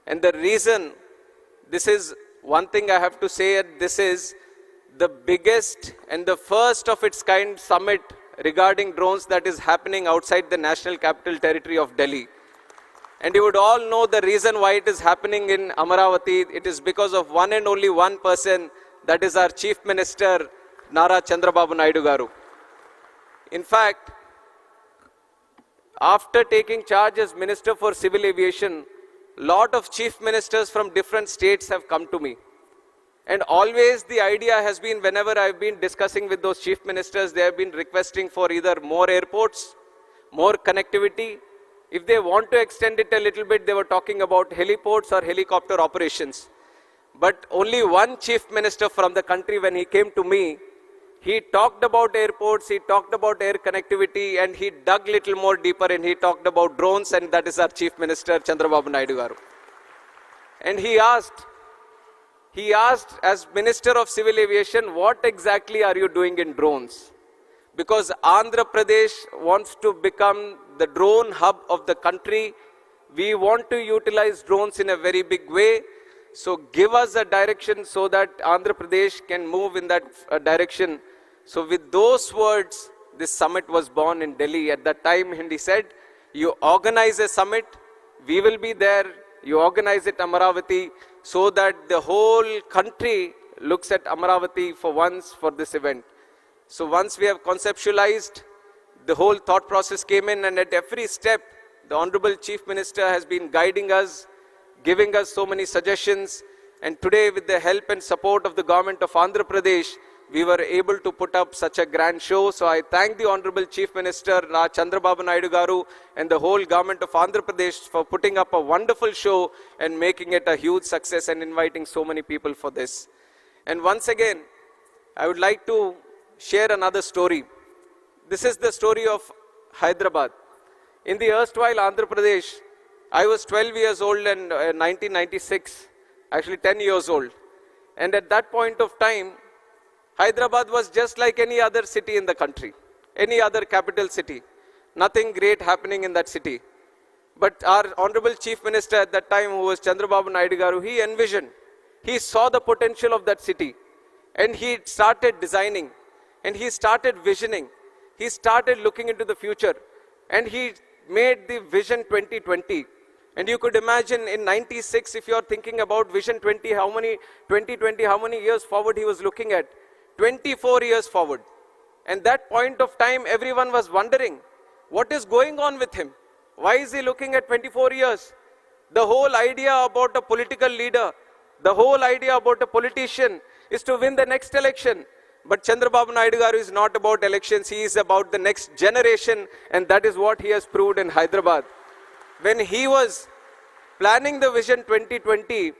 And the reason, this is one thing I have to say, this is the biggest and the first of its kind summit regarding drones that is happening outside the National Capital Territory of Delhi. And you would all know the reason why it is happening in Amaravati. It is because of one and only one person, that is our Chief Minister, Nara Chandrababu Naidu Garu. In fact, after taking charge as Minister for Civil Aviation, lot of chief ministers from different states have come to me. And always the idea has been, whenever I've been discussing with those chief ministers, they have been requesting for either more airports, more connectivity. If they want to extend it a little bit, they were talking about heliports or helicopter operations. But only one chief minister from the country, when he came to me, he talked about airports, he talked about air connectivity, and he dug little more deeper and he talked about drones, and that is our Chief Minister, Chandrababu Naidu Garu. And he asked as Minister of Civil Aviation, what exactly are you doing in drones? Because Andhra Pradesh wants to become the drone hub of the country. We want to utilize drones in a very big way. So give us a direction so that Andhra Pradesh can move in that direction. So with those words, this summit was born in Delhi. At that time, Hindi said, you organize a summit, we will be there. You organize it Amaravati, so that the whole country looks at Amaravati for once for this event. So once we have conceptualized, the whole thought process came in, and at every step, the Honorable Chief Minister has been guiding us, giving us so many suggestions. And today, with the help and support of the government of Andhra Pradesh, we were able to put up such a grand show. So I thank the Honorable Chief Minister, Chandrababu Naidu Garu, and the whole government of Andhra Pradesh for putting up a wonderful show and making it a huge success and inviting so many people for this. And once again, I would like to share another story. This is the story of Hyderabad. In the erstwhile Andhra Pradesh, I was 12 years old in 1996, actually 10 years old. And at that point of time, Hyderabad was just like any other city in the country, any other capital city. Nothing great happening in that city. But our Honorable Chief Minister at that time, who was Chandrababu Naidu Garu, he envisioned, he saw the potential of that city. And he started designing, and he started visioning. He started looking into the future, and he made the Vision 2020. And you could imagine in 96, if you are thinking about Vision 2020, how many years forward he was looking at? 24 years forward. And that point of time, everyone was wondering, what is going on with him? Why is he looking at 24 years? The whole idea about a political leader, the whole idea about a politician is to win the next election. But Chandrababu Naidu Garu is not about elections, he is about the next generation, and that is what he has proved in Hyderabad. When he was planning the Vision 2020,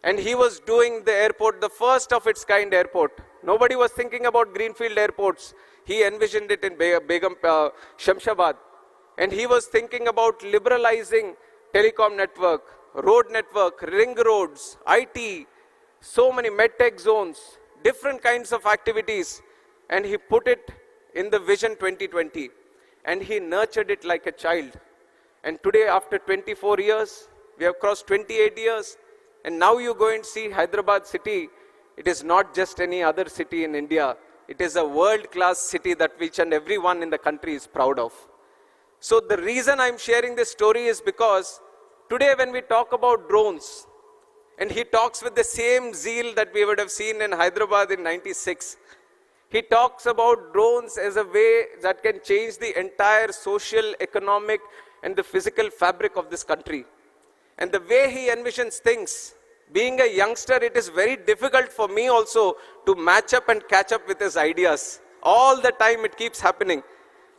and he was doing the airport, the first of its kind airport. Nobody was thinking about greenfield airports. He envisioned it in Shamshabad. And he was thinking about liberalizing telecom network, road network, ring roads, IT, so many medtech zones, different kinds of activities. And he put it in the Vision 2020. And he nurtured it like a child. And today, after 24 years, we have crossed 28 years. And now you go and see Hyderabad city. It is not just any other city in India. It is a world-class city that each and everyone in the country is proud of. So the reason I'm sharing this story is because today when we talk about drones, and he talks with the same zeal that we would have seen in Hyderabad in 96, he talks about drones as a way that can change the entire social, economic, and the physical fabric of this country. And the way he envisions things, being a youngster, it is very difficult for me also to match up and catch up with his ideas. All the time it keeps happening.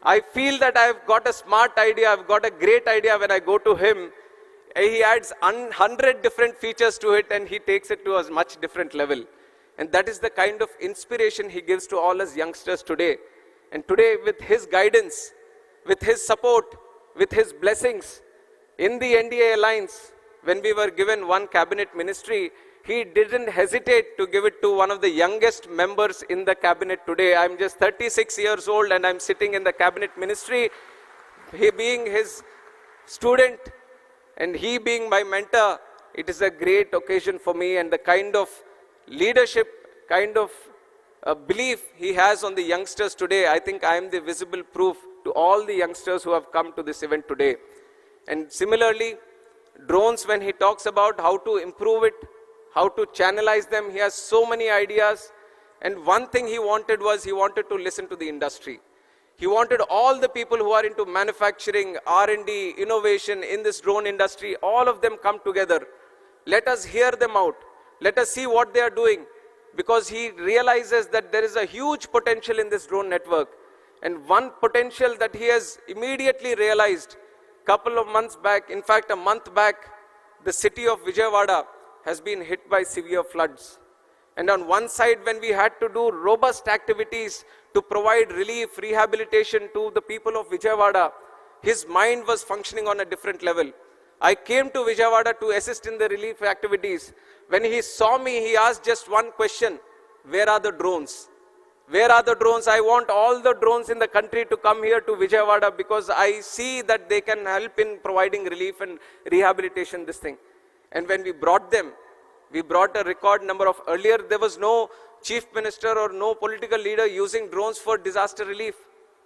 I feel that I've got a smart idea, I've got a great idea when I go to him. He adds 100 different features to it and he takes it to a much different level. And that is the kind of inspiration he gives to all us youngsters today. And today with his guidance, with his support, with his blessings, in the NDA alliance, when we were given one cabinet ministry, he didn't hesitate to give it to one of the youngest members in the cabinet today. I'm just 36 years old and I'm sitting in the cabinet ministry. He being his student and he being my mentor, it is a great occasion for me, and the kind of leadership, kind of belief he has on the youngsters today, I think I am the visible proof to all the youngsters who have come to this event today. And similarly, drones, when he talks about how to improve it, how to channelize them, he has so many ideas. And one thing he wanted was, he wanted to listen to the industry. He wanted all the people who are into manufacturing, R&D, innovation in this drone industry, all of them come together. Let us hear them out. Let us see what they are doing. Because he realizes that there is a huge potential in this drone network. And one potential that he has immediately realized, couple of months back, in fact a month back, the city of Vijayawada has been hit by severe floods. And on one side, when we had to do robust activities to provide relief, rehabilitation to the people of Vijayawada, his mind was functioning on a different level. I came to Vijayawada to assist in the relief activities. When he saw me, he asked just one question: where are the drones? Where are the drones? I want all the drones in the country to come here to Vijayawada, because I see that they can help in providing relief and rehabilitation, this thing. And when we brought them, we brought a record number of, earlier there was no chief minister or no political leader using drones for disaster relief.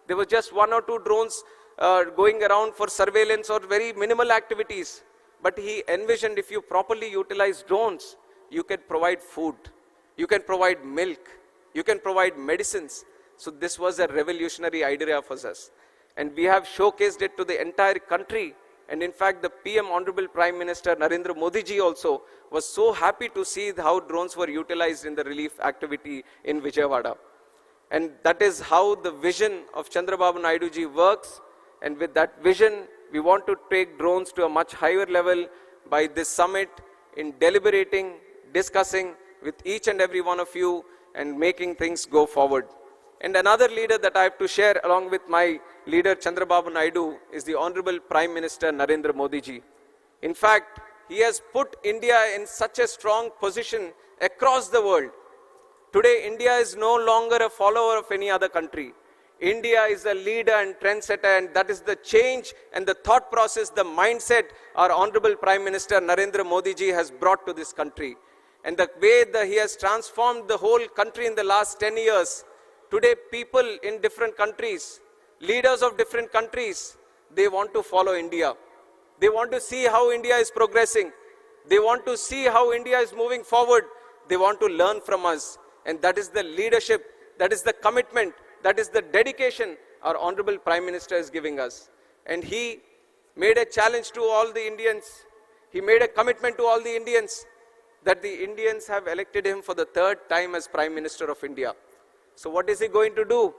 There was just one or two drones going around for surveillance or very minimal activities. But he envisioned, if you properly utilize drones, you can provide food, you can provide milk, you can provide medicines. So this was a revolutionary idea for us. And we have showcased it to the entire country. And in fact, the PM, Honorable Prime Minister Narendra Modi ji also was so happy to see how drones were utilized in the relief activity in Vijayawada. And that is how the vision of Chandrababu Naidu ji works. And with that vision, we want to take drones to a much higher level by this summit, in deliberating, discussing with each and every one of you and making things go forward. And another leader that I have to share along with my leader Chandrababu Naidu is the Honorable Prime Minister Narendra Modi ji. In fact, he has put India in such a strong position across the world. Today, India is no longer a follower of any other country. India is a leader and trendsetter, and that is the change and the thought process, the mindset our Honorable Prime Minister Narendra Modi ji has brought to this country. And the way that he has transformed the whole country in the last 10 years. Today, people in different countries, leaders of different countries, they want to follow India. They want to see how India is progressing. They want to see how India is moving forward. They want to learn from us. And that is the leadership, that is the commitment, that is the dedication our Honorable Prime Minister is giving us. And he made a challenge to all the Indians. He made a commitment to all the Indians that the Indians have elected him for the third time as Prime Minister of India. So what is he going to do?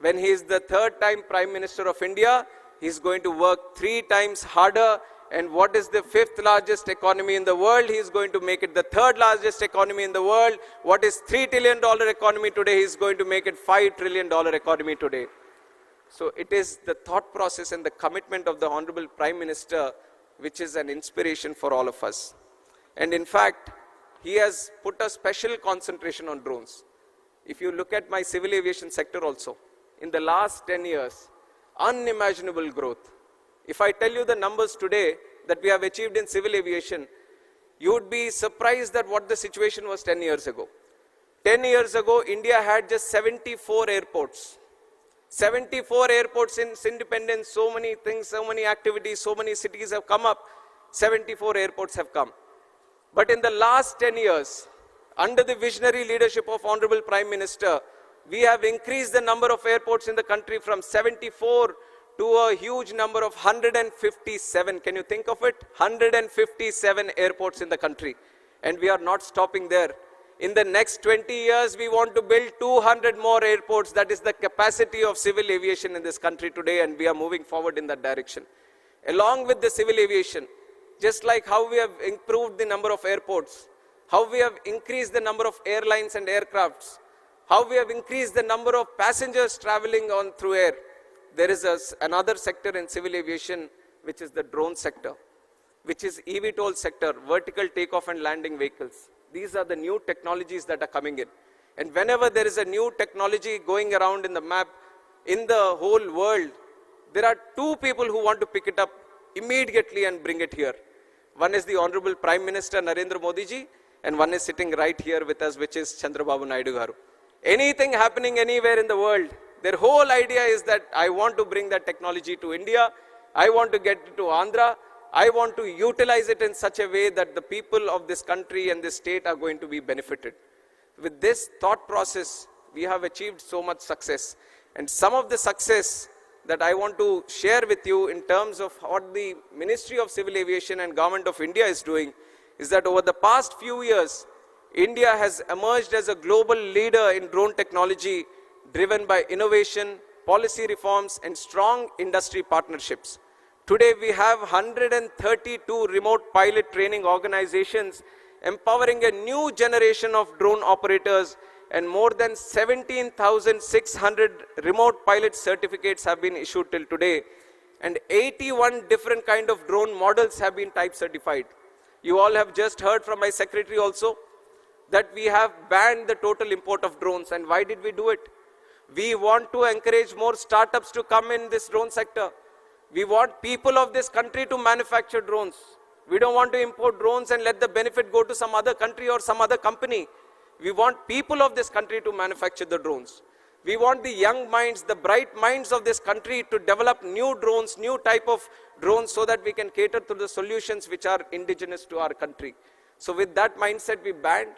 When he is the third time Prime Minister of India, he is going to work 3 times harder. And what is the 5th largest economy in the world? He is going to make it the 3rd largest economy in the world. What is $3 trillion economy today? He is going to make it $5 trillion economy today. So it is the thought process and the commitment of the Honorable Prime Minister which is an inspiration for all of us. And in fact, he has put a special concentration on drones. If you look at my civil aviation sector also, in the last 10 years, unimaginable growth. If I tell you the numbers today that we have achieved in civil aviation, you would be surprised at what the situation was 10 years ago. 10 years ago, India had just 74 airports. 74 airports in its independence, so many things, so many activities, so many cities have come up. 74 airports have come. But in the last 10 years, under the visionary leadership of Honorable Prime Minister, we have increased the number of airports in the country from 74 to a huge number of 157. Can you think of it? 157 airports in the country. And we are not stopping there. In the next 20 years, we want to build 200 more airports. That is the capacity of civil aviation in this country today, and we are moving forward in that direction. Along with the civil aviation, just like how we have improved the number of airports, how we have increased the number of airlines and aircrafts, how we have increased the number of passengers traveling on through air, there is another sector in civil aviation, which is the drone sector, which is eVTOL sector, vertical takeoff and landing vehicles. These are the new technologies that are coming in. And whenever there is a new technology going around in the map, in the whole world, there are 2 people who want to pick it up immediately and bring it here. One is the Honorable Prime Minister Narendra Modi ji, and one is sitting right here with us, which is Chandrababu Naidu garu. Anything happening anywhere in the world, their whole idea is that I want to bring that technology to India, I want to get it to Andhra, I want to utilize it in such a way that the people of this country and this state are going to be benefited. With this thought process, we have achieved so much success. And some of the success that I want to share with you in terms of what the Ministry of Civil Aviation and Government of India is doing is that over the past few years, India has emerged as a global leader in drone technology driven by innovation, policy reforms, and strong industry partnerships. Today, we have 132 remote pilot training organizations empowering a new generation of drone operators, and more than 17,600 remote pilot certificates have been issued till today, and 81 different kind of drone models have been type certified. You all have just heard from my secretary also that we have banned the total import of drones. And why did we do it? We want to encourage more startups to come in this drone sector. We want people of this country to manufacture drones. We don't want to import drones and let the benefit go to some other country or some other company. We want people of this country to manufacture the drones. We want the young minds, the bright minds of this country to develop new drones, new type of drones, so that we can cater to the solutions which are indigenous to our country. So with that mindset, we banned.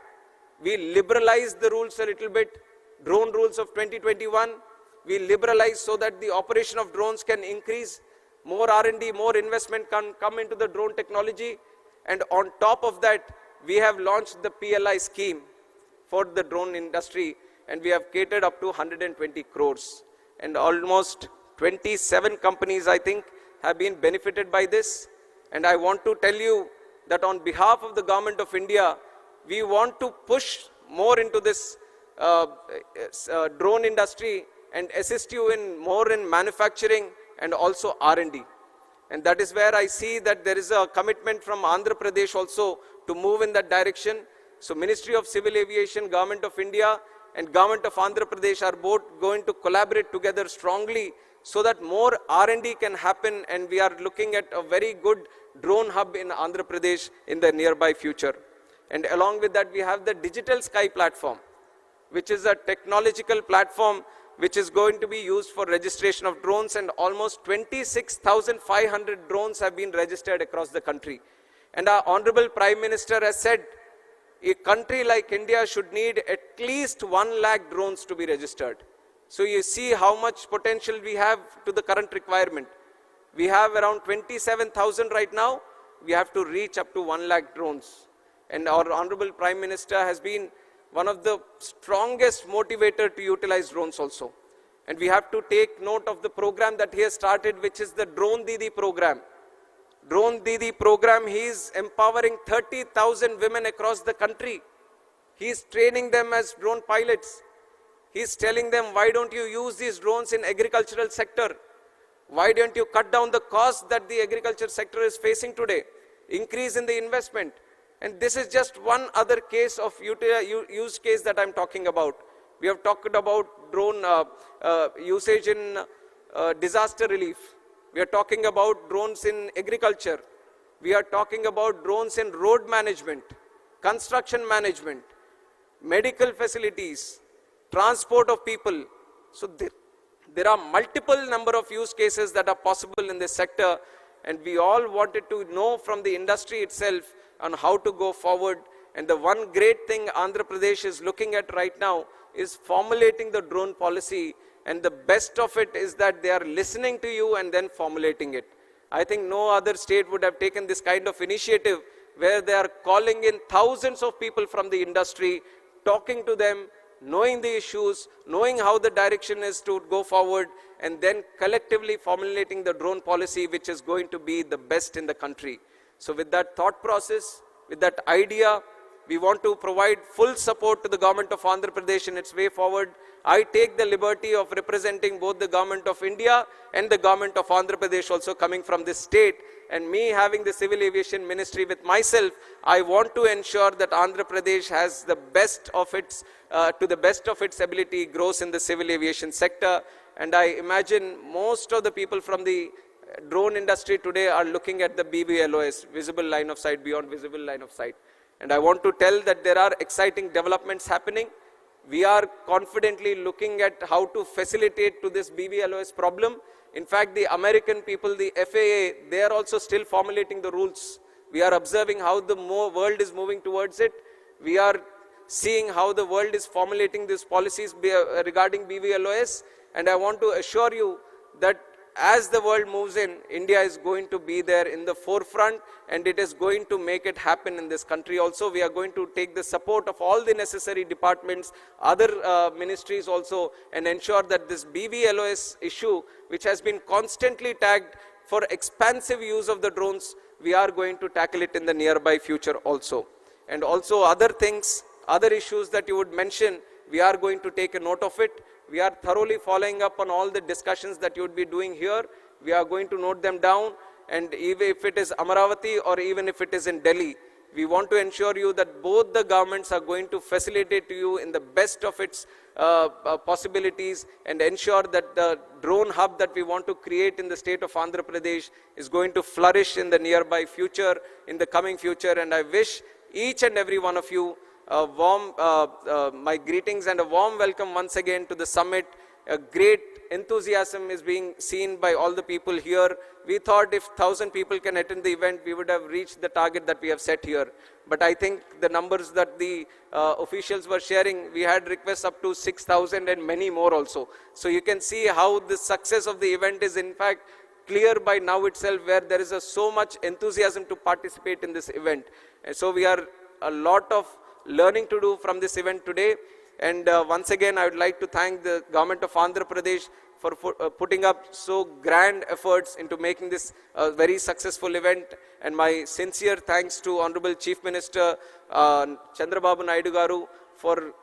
We liberalized the rules a little bit. Drone rules of 2021, we liberalized so that the operation of drones can increase. More R&D, more investment can come into the drone technology. And on top of that, we have launched the PLI scheme for the drone industry, and we have catered up to 120 crores. And almost 27 companies, I think, have been benefited by this. And I want to tell you that on behalf of the Government of India, we want to push more into this drone industry and assist you in more in manufacturing and also R&D. And that is where I see that there is a commitment from Andhra Pradesh also to move in that direction. So Ministry of Civil Aviation, Government of India and Government of Andhra Pradesh are both going to collaborate together strongly so that more R&D can happen, and we are looking at a very good drone hub in Andhra Pradesh in the nearby future. And along with that, we have the Digital Sky platform, which is a technological platform which is going to be used for registration of drones, and almost 26,500 drones have been registered across the country. And our Honorable Prime Minister has said a country like India should need at least 1 lakh drones to be registered. So you see how much potential we have to the current requirement. We have around 27,000 right now. We have to reach up to 1 lakh drones. And our Honorable Prime Minister has been one of the strongest motivator to utilize drones also. And we have to take note of the program that he has started, which is the Drone Didi program. Drone Didi program, he is empowering 30,000 women across the country. He is training them as drone pilots. He is telling them, why don't you use these drones in agricultural sector? Why don't you cut down the cost that the agriculture sector is facing today? Increase in the investment. And this is just one other case of use case that I'm talking about. We have talked about drone usage in disaster relief. We are talking about drones in agriculture. We are talking about drones in road management, construction management, medical facilities, transport of people. So there are multiple number of use cases that are possible in this sector, and we all wanted to know from the industry itself on how to go forward. And the one great thing Andhra Pradesh is looking at right now is formulating the drone policy, and the best of it is that they are listening to you and then formulating it. I think no other state would have taken this kind of initiative where they are calling in thousands of people from the industry, talking to them, knowing the issues, knowing how the direction is to go forward, and then collectively formulating the drone policy which is going to be the best in the country. So with that thought process, with that idea, we want to provide full support to the Government of Andhra Pradesh in its way forward. I take the liberty of representing both the Government of India and the Government of Andhra Pradesh also coming from this state, and me having the Civil Aviation Ministry with myself, I want to ensure that Andhra Pradesh has the best of its, to the best of its ability, grows in the civil aviation sector. And I imagine most of the people from the drone industry today are looking at the BVLOS, visible line of sight, beyond visible line of sight. And I want to tell that there are exciting developments happening. We are confidently looking at how to facilitate to this BVLOS problem. In fact, the American people, the FAA, they are also still formulating the rules. We are observing how the world is moving towards it. We are seeing how the world is formulating these policies regarding BVLOS. And I want to assure you that as the world moves in, India is going to be there in the forefront, and it is going to make it happen in this country also. We are going to take the support of all the necessary departments, other ministries also, and ensure that this BVLOS issue, which has been constantly tagged for expansive use of the drones, we are going to tackle it in the nearby future also. And also other things, other issues that you would mention, we are going to take a note of it. We are thoroughly following up on all the discussions that you would be doing here. We are going to note them down, and even if it is Amaravati or even if it is in Delhi, we want to ensure you that both the governments are going to facilitate to you in the best of its possibilities, and ensure that the drone hub that we want to create in the state of Andhra Pradesh is going to flourish in the nearby future, in the coming future. And I wish each and every one of you a warm, my greetings and a warm welcome once again to the summit. A great enthusiasm is being seen by all the people here. We thought if 1,000 people can attend the event, we would have reached the target that we have set here. But I think the numbers that the officials were sharing, we had requests up to 6,000 and many more also. So you can see how the success of the event is in fact clear by now itself, where there is so much enthusiasm to participate in this event. And so we are a lot of learning to do from this event today. And once again, I would like to thank the government of Andhra Pradesh for putting up so grand efforts into making this a very successful event. And my sincere thanks to Honorable Chief Minister Chandrababu Naidu Garu for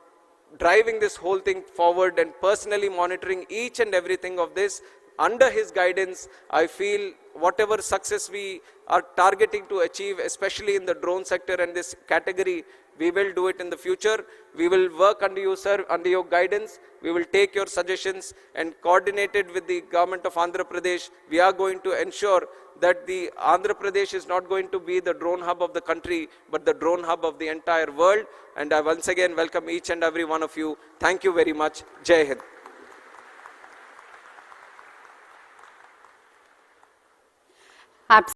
driving this whole thing forward and personally monitoring each and everything of this. Under his guidance, I feel whatever success we are targeting to achieve, especially in the drone sector and this category, we will do it in the future. We will work under you, sir, under your guidance. We will take your suggestions, and coordinated with the government of Andhra Pradesh, we are going to ensure that the Andhra Pradesh is not going to be the drone hub of the country, but the drone hub of the entire world. And I once again welcome each and every one of you. Thank you very much. Jai Hind. Absolutely.